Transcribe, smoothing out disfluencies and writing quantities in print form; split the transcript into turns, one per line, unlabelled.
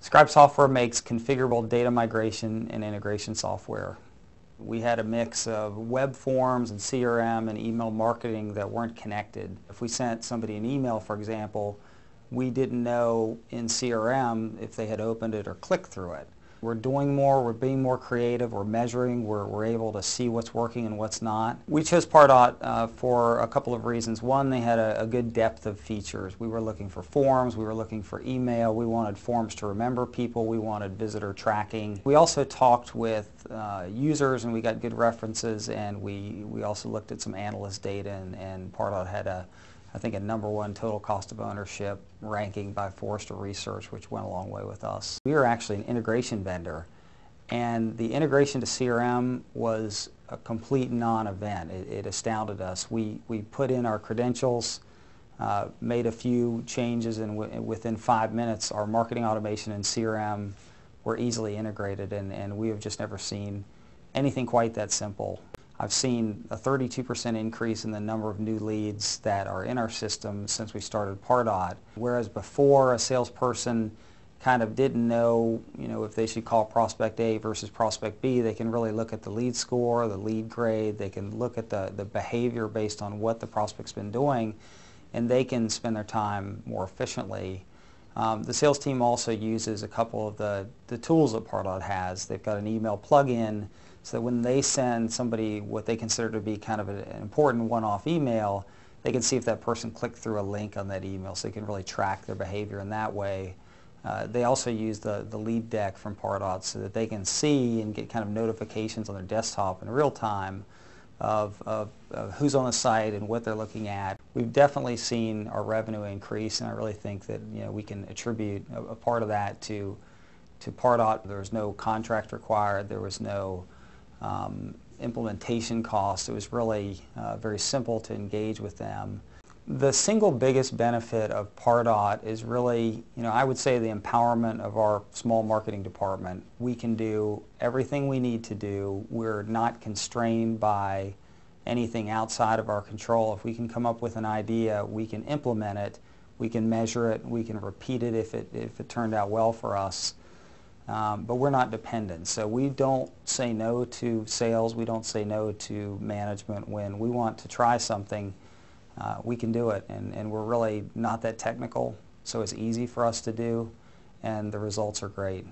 Scribe software makes configurable data migration and integration software. We had a mix of web forms and CRM and email marketing that weren't connected. If we sent somebody an email, for example, we didn't know in CRM if they had opened it or clicked through it. We're doing more, we're being more creative, we're measuring, we're able to see what's working and what's not. We chose Pardot for a couple of reasons. One, they had a good depth of features. We were looking for forms, we were looking for email, we wanted forms to remember people, we wanted visitor tracking. We also talked with users and we got good references, and we also looked at some analyst data, and Pardot had I think a #1 total cost of ownership ranking by Forrester Research, which went a long way with us. We are actually an integration vendor, and the integration to CRM was a complete non-event. It astounded us. We put in our credentials, made a few changes, and within 5 minutes our marketing automation and CRM were easily integrated, and we have just never seen anything quite that simple. I've seen a 32% increase in the number of new leads that are in our system since we started Pardot. Whereas before, a salesperson kind of didn't know, if they should call prospect A versus prospect B. They can really look at the lead score, the lead grade. They can look at the behavior based on what the prospect's been doing, and they can spend their time more efficiently. The sales team also uses a couple of the tools that Pardot has. They've got an email plug-in, so that when they send somebody what they consider to be kind of an important one-off email, they can see if that person clicked through a link on that email, so they can really track their behavior in that way. They also use the lead deck from Pardot so that they can see and get kind of notifications on their desktop in real time of who's on the site and what they're looking at. We've definitely seen our revenue increase, and I really think that we can attribute a part of that to Pardot. There was no contract required. There was no implementation costs. It was really very simple to engage with them. The single biggest benefit of Pardot is really, I would say, the empowerment of our small marketing department. We can do everything we need to do. We're not constrained by anything outside of our control. If we can come up with an idea, we can implement it, we can measure it, we can repeat it if it turned out well for us. But we're not dependent, so we don't say no to sales, we don't say no to management. When we want to try something, we can do it, and we're really not that technical, so it's easy for us to do, and the results are great.